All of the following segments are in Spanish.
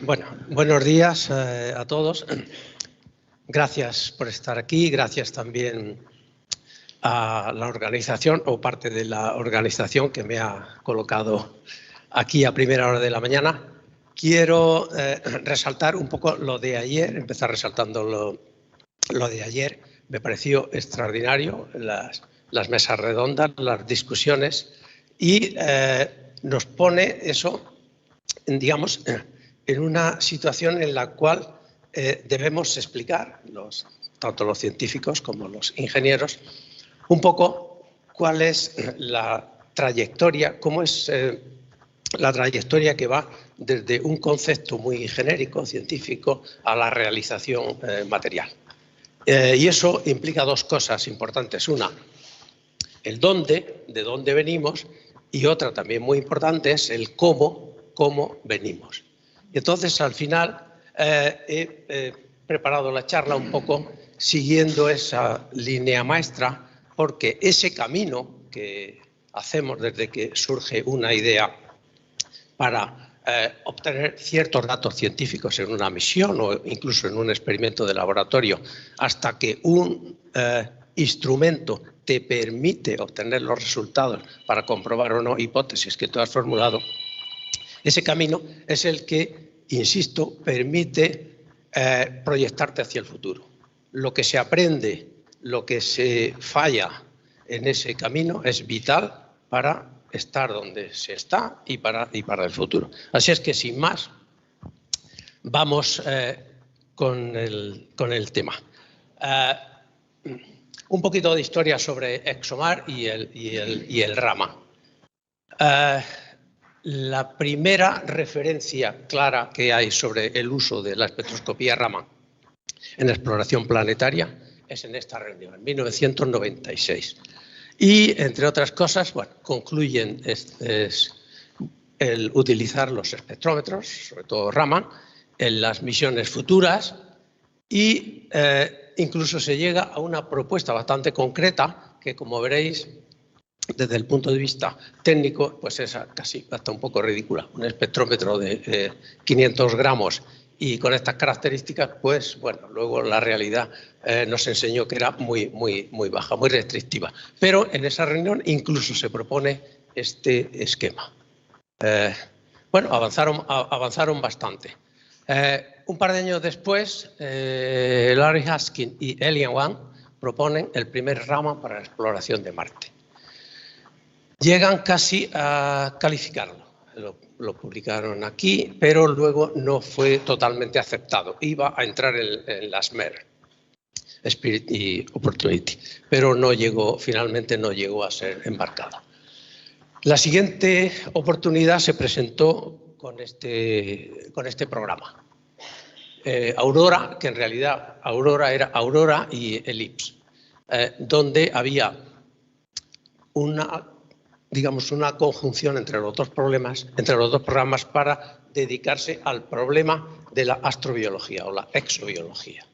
Bueno, buenos días a todos. Gracias por estar aquí, gracias también a la organización o parte de la organización que me ha colocado aquí a primera hora de la mañana. Quiero resaltar un poco lo de ayer, empezar resaltando lo de ayer. Me pareció extraordinario las mesas redondas, las discusiones y nos pone eso, digamos, en una situación en la cual debemos explicar, tanto los científicos como los ingenieros, un poco cuál es la trayectoria, cómo es la trayectoria que va desde un concepto muy genérico, científico, a la realización material. Y eso implica dos cosas importantes. Una, el dónde, de dónde venimos, y otra también muy importante es el cómo venimos. Y entonces, al final, he preparado la charla un poco siguiendo esa línea maestra, porque ese camino que hacemos desde que surge una idea para obtener ciertos datos científicos en una misión o incluso en un experimento de laboratorio, hasta que un instrumento te permite obtener los resultados para comprobar o no hipótesis que tú has formulado, ese camino es el que, insisto, permite proyectarte hacia el futuro. Lo que se aprende, lo que se falla en ese camino es vital para estar donde se está y para el futuro. Así es que, sin más, vamos con el tema. Un poquito de historia sobre ExoMar y el Raman. La primera referencia clara que hay sobre el uso de la espectroscopía Raman en exploración planetaria es en esta reunión, en 1996. Y, entre otras cosas, bueno, concluyen el utilizar los espectrómetros, sobre todo Raman, en las misiones futuras y incluso se llega a una propuesta bastante concreta que, como veréis, desde el punto de vista técnico, pues es casi hasta un poco ridícula. Un espectrómetro de 500 gramos y con estas características, pues bueno, luego la realidad nos enseñó que era muy baja, muy restrictiva. Pero en esa reunión incluso se propone este esquema. Bueno, avanzaron bastante. Un par de años después, Larry Haskin y Elian Wang proponen el primer Raman para la exploración de Marte. Llegan casi a calificarlo, lo publicaron aquí, pero luego no fue totalmente aceptado. Iba a entrar en la SMER, Spirit y Opportunity, pero finalmente no llegó a ser embarcada. La siguiente oportunidad se presentó con este programa. Aurora, que en realidad Aurora era Aurora y Ellipse, donde había una conjunción entre los dos programas para dedicarse al problema de la astrobiología o la exobiología,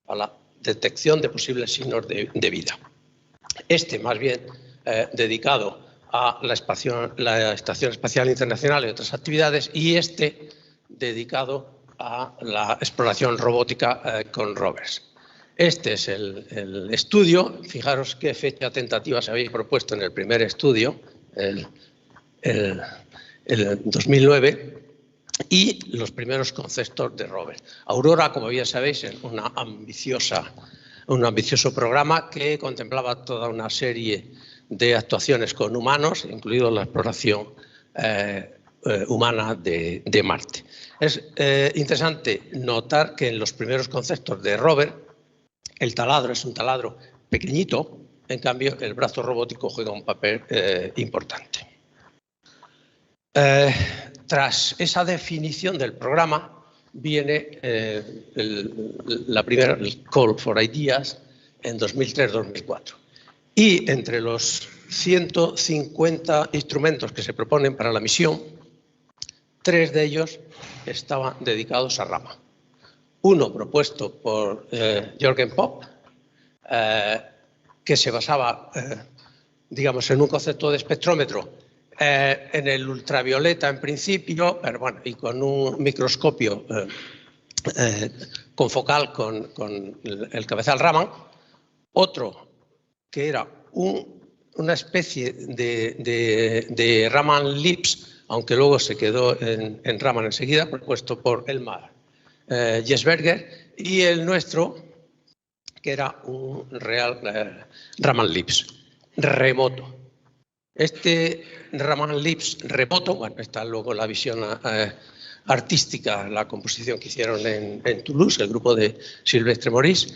a la detección de posibles signos de vida. Este, más bien, dedicado a la Estación Espacial Internacional y otras actividades, y este dedicado a la exploración robótica con rovers. Este es el estudio. Fijaros qué fecha tentativa se había propuesto en el primer estudio, el 2009, y los primeros conceptos de rover. Aurora, como bien sabéis, es un ambicioso programa que contemplaba toda una serie de actuaciones con humanos, incluido la exploración humana de Marte. Es interesante notar que en los primeros conceptos de rover, el taladro es un taladro pequeñito, en cambio el brazo robótico juega un papel importante. Tras esa definición del programa viene el Call for Ideas en 2003-2004. Y entre los 150 instrumentos que se proponen para la misión, 3 de ellos estaban dedicados a Raman. Uno propuesto por Jürgen Popp, que se basaba, en un concepto de espectrómetro En el ultravioleta, en principio, pero bueno, y con un microscopio confocal con el cabezal Raman. Otro que era una especie de Raman Lips, aunque luego se quedó en Raman enseguida, propuesto por Elmar Jesberger, y el nuestro, que era un real Raman Lips remoto. Este Raman Lips remoto, bueno, está luego la visión artística, la composición que hicieron en Toulouse, el grupo de Silvestre Maurice.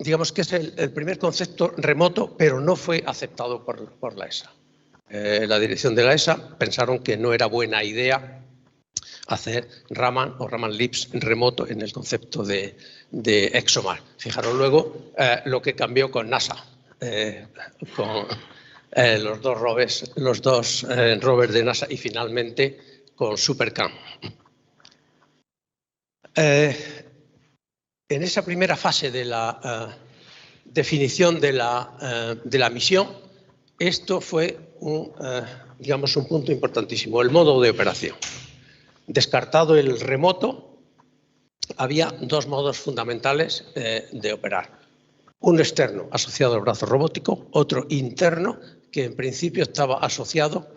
Digamos que es el primer concepto remoto, pero no fue aceptado por la ESA. La dirección de la ESA pensaron que no era buena idea hacer Raman o Raman Lips remoto en el concepto de ExoMars. Fijaros luego lo que cambió con NASA, con los dos rovers de NASA y finalmente con SuperCam. En esa primera fase de la definición de la misión, esto fue digamos, un punto importantísimo, el modo de operación. Descartado el remoto, había dos modos fundamentales de operar. Un externo asociado al brazo robótico, otro interno que en principio estaba asociado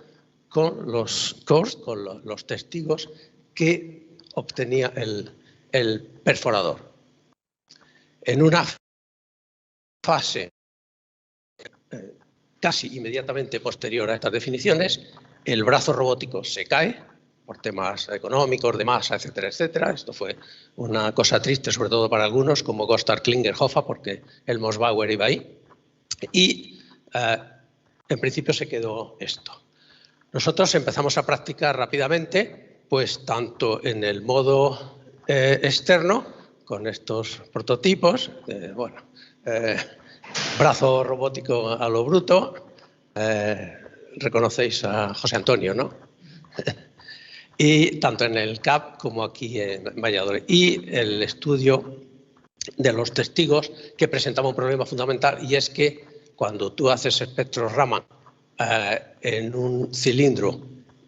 con los cores, con los testigos que obtenía el perforador. En una fase casi inmediatamente posterior a estas definiciones, el brazo robótico se cae por temas económicos, de masa, etcétera, etcétera. Esto fue una cosa triste, sobre todo para algunos, como Gotthard Klingerhofer, porque el Mossbauer iba ahí. Y en principio se quedó esto. Nosotros empezamos a practicar rápidamente, pues tanto en el modo externo, con estos prototipos, brazo robótico a lo bruto, reconocéis a José Antonio, ¿no? Y tanto en el CAP como aquí en Valladolid. Y el estudio de los testigos, que presentaba un problema fundamental, y es que cuando tú haces espectros Raman en un cilindro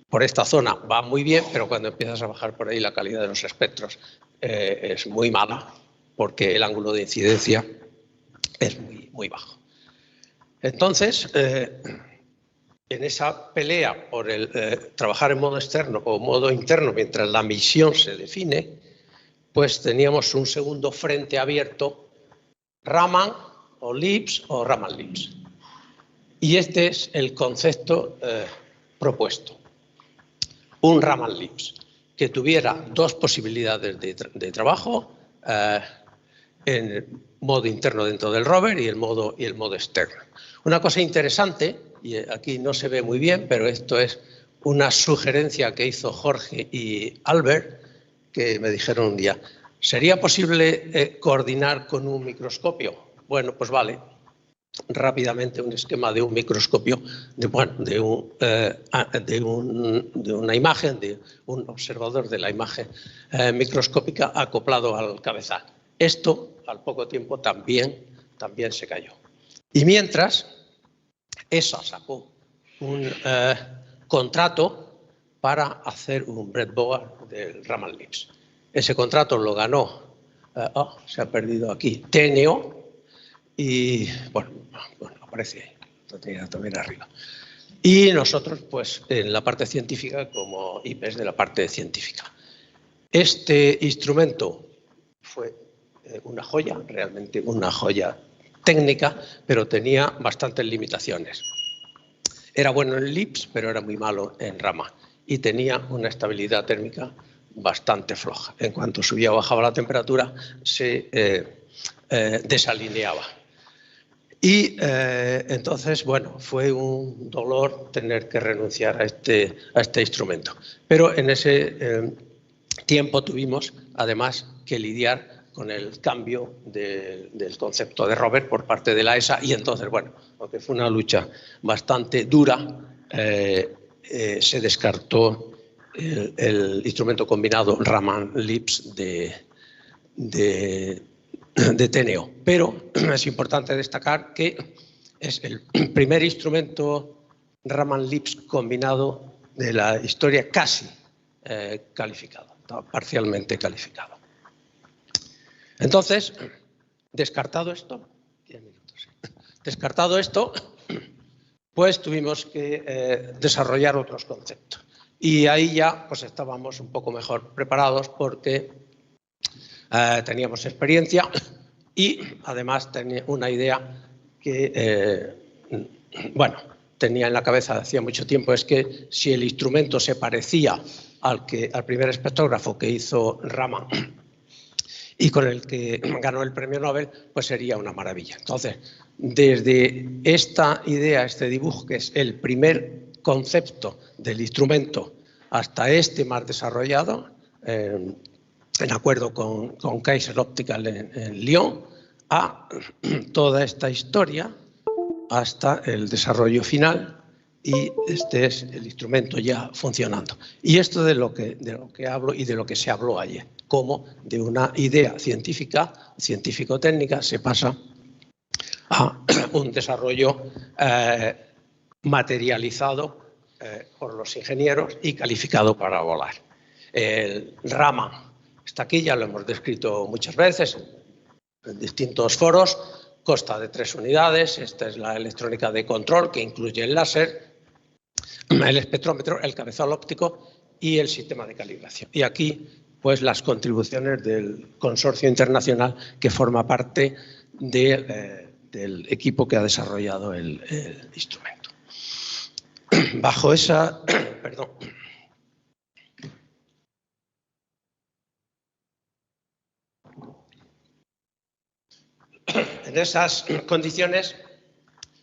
por esta zona va muy bien, pero cuando empiezas a bajar por ahí la calidad de los espectros es muy mala, porque el ángulo de incidencia es muy bajo. Entonces, en esa pelea por trabajar en modo externo o modo interno mientras la misión se define, pues teníamos un segundo frente abierto, Raman o Lips o Raman Lips. Y este es el concepto propuesto. Un Raman Lips que tuviera dos posibilidades de trabajo, en modo interno dentro del rover y el modo externo. Una cosa interesante, y aquí no se ve muy bien, pero esto es una sugerencia que hizo Jorge y Albert, que me dijeron un día, ¿sería posible coordinar con un microscopio? Bueno, pues vale. Rápidamente un esquema de un microscopio, de una imagen, de un observador de la imagen microscópica acoplado al cabezal. Esto, al poco tiempo, también se cayó. Y mientras, ESA sacó un contrato para hacer un breadboard del Raman Lips. Ese contrato lo ganó, se ha perdido aquí, Teneo, y bueno, aparece ahí, lo tenía también arriba. Y nosotros, pues, en la parte científica, como IPES de la parte científica. Este instrumento fue una joya, realmente una joya técnica, pero tenía bastantes limitaciones. Era bueno en Lips, pero era muy malo en Raman. Y tenía una estabilidad térmica bastante floja. En cuanto subía o bajaba la temperatura, se desalineaba. Y entonces, bueno, fue un dolor tener que renunciar a este instrumento. Pero en ese tiempo tuvimos, además, que lidiar con el cambio del concepto de rover por parte de la ESA. Y entonces, bueno, aunque fue una lucha bastante dura, se descartó el instrumento combinado Raman Lips de Teneo. Pero es importante destacar que es el primer instrumento Raman-Lips combinado de la historia casi calificado, parcialmente calificado. Entonces, descartado esto, 10 minutos, descartado esto, pues tuvimos que desarrollar otros conceptos. Y ahí ya pues estábamos un poco mejor preparados porque teníamos experiencia y además tenía una idea que, bueno, tenía en la cabeza hacía mucho tiempo, es que si el instrumento se parecía al primer espectrógrafo que hizo Raman y con el que ganó el premio Nobel, pues sería una maravilla. Entonces, desde esta idea, este dibujo, que es el primer concepto del instrumento, hasta este más desarrollado, en acuerdo con Kaiser Optical en Lyon, a toda esta historia hasta el desarrollo final, y este es el instrumento ya funcionando. Y esto de lo que hablo y de lo que se habló ayer, cómo de una idea científica, científico-técnica, se pasa a un desarrollo materializado por los ingenieros y calificado para volar. El Raman está aquí, ya lo hemos descrito muchas veces en distintos foros, consta de 3 unidades. Esta es la electrónica de control, que incluye el láser, el espectrómetro, el cabezal óptico y el sistema de calibración. Y aquí, pues, las contribuciones del consorcio internacional que forma parte del equipo que ha desarrollado el instrumento. Bajo esa... perdón. En esas condiciones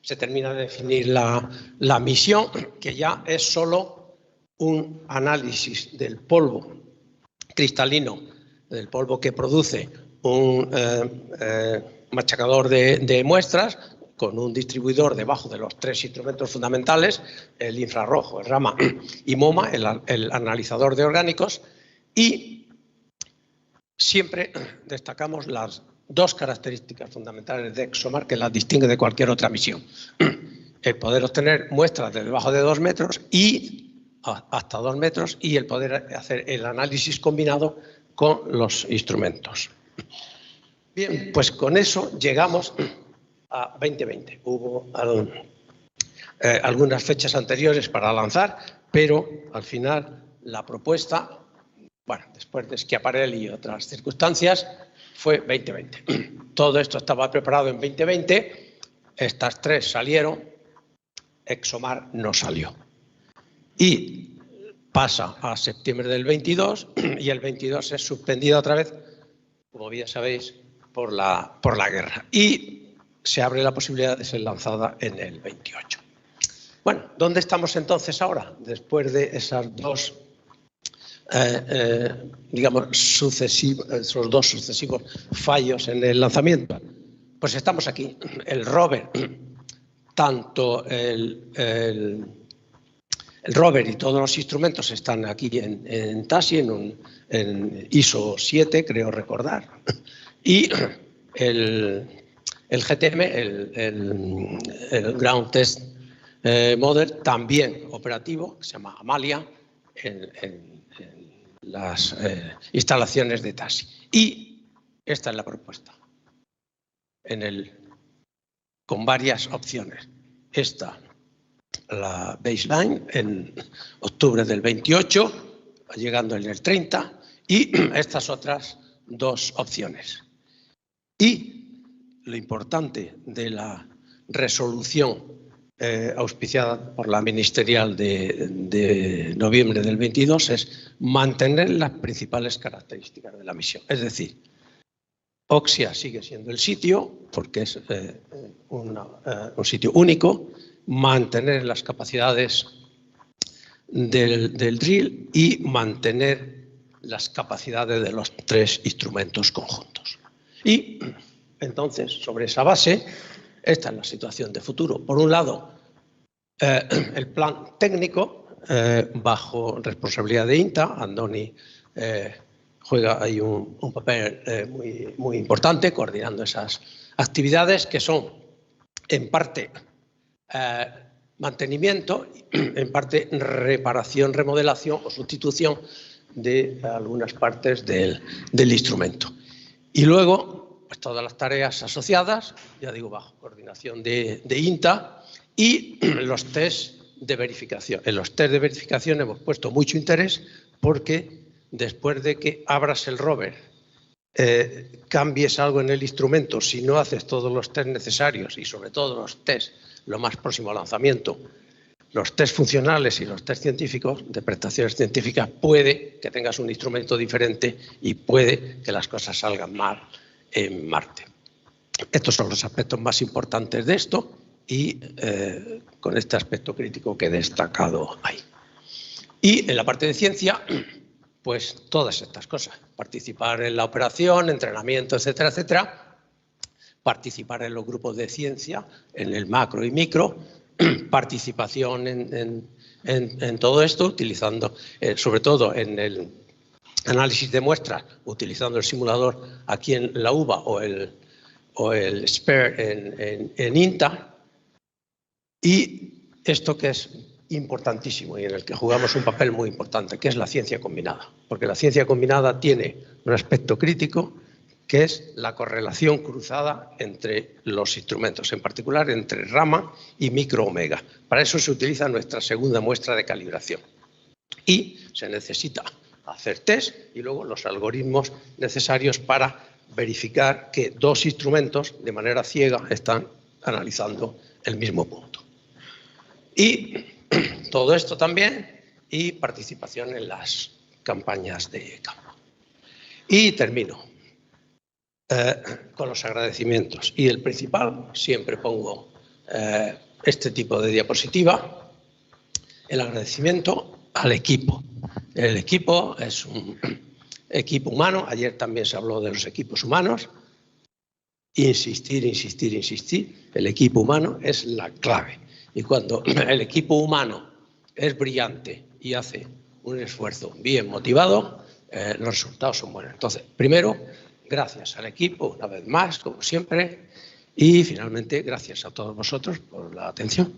se termina de definir la misión, que ya es solo un análisis del polvo cristalino, del polvo que produce un machacador de muestras, con un distribuidor debajo de los 3 instrumentos fundamentales, el infrarrojo, el Raman y MoMA, el analizador de orgánicos, y siempre destacamos las 2 características fundamentales de ExoMar que las distingue de cualquier otra misión. El poder obtener muestras de debajo de 2 metros y hasta 2 metros, y el poder hacer el análisis combinado con los instrumentos. Bien, pues con eso llegamos a 2020. Hubo algunas fechas anteriores para lanzar, pero al final la propuesta, bueno, después de Schiaparelli y otras circunstancias, fue 2020. Todo esto estaba preparado en 2020, estas 3 salieron, ExoMar no salió. Y pasa a septiembre del 22 y el 22 es suspendida otra vez, como bien sabéis, por la guerra. Y se abre la posibilidad de ser lanzada en el 28. Bueno, ¿dónde estamos entonces ahora? Después de esas 2 digamos, esos 2 sucesivos fallos en el lanzamiento. Pues estamos aquí. El rover, tanto el rover y todos los instrumentos están aquí en TASI, en ISO 7, creo recordar. Y el GTM, el Ground Test Model, también operativo, que se llama Amalia, en las instalaciones de TASI. Y esta es la propuesta, con varias opciones. Esta, la baseline, en octubre del 28, llegando en el 30, y estas otras 2 opciones. Y lo importante de la resolución auspiciada por la ministerial de noviembre del 22 es mantener las principales características de la misión. Es decir, Oxia sigue siendo el sitio, porque es un sitio único, mantener las capacidades del drill y mantener las capacidades de los 3 instrumentos conjuntos. Y entonces, sobre esa base, esta es la situación de futuro. Por un lado, el plan técnico, bajo responsabilidad de INTA. Andoni juega ahí un papel muy importante, coordinando esas actividades, que son, en parte, mantenimiento, en parte reparación, remodelación o sustitución de algunas partes del instrumento. Y luego, pues todas las tareas asociadas, ya digo, bajo coordinación de INTA, y los test de verificación. En los test de verificación hemos puesto mucho interés porque después de que abras el rover, cambies algo en el instrumento, si no haces todos los test necesarios y sobre todo los test lo más próximo al lanzamiento, los test funcionales y los test científicos de prestaciones científicas, puede que tengas un instrumento diferente y puede que las cosas salgan mal en Marte. Estos son los aspectos más importantes de esto y con este aspecto crítico que he destacado ahí. Y en la parte de ciencia, pues todas estas cosas. Participar en la operación, entrenamiento, etcétera, etcétera. Participar en los grupos de ciencia, en el macro y micro. Participación en todo esto, utilizando, sobre todo en el análisis de muestras, utilizando el simulador aquí en la UBA o el SPARE en INTA. Y esto que es importantísimo y en el que jugamos un papel muy importante, que es la ciencia combinada. Porque la ciencia combinada tiene un aspecto crítico, que es la correlación cruzada entre los instrumentos, en particular entre Raman y micro omega. Para eso se utiliza nuestra segunda muestra de calibración. Y se necesita hacer test y luego los algoritmos necesarios para verificar que dos instrumentos de manera ciega están analizando el mismo punto. Y todo esto también y participación en las campañas de campo. Y termino con los agradecimientos. Y el principal, siempre pongo este tipo de diapositiva, el agradecimiento al equipo. El equipo es un equipo humano. Ayer también se habló de los equipos humanos. Insistir, insistir, insistir. El equipo humano es la clave. Y cuando el equipo humano es brillante y hace un esfuerzo bien motivado, los resultados son buenos. Entonces, primero, gracias al equipo, una vez más, como siempre, y finalmente, gracias a todos vosotros por la atención.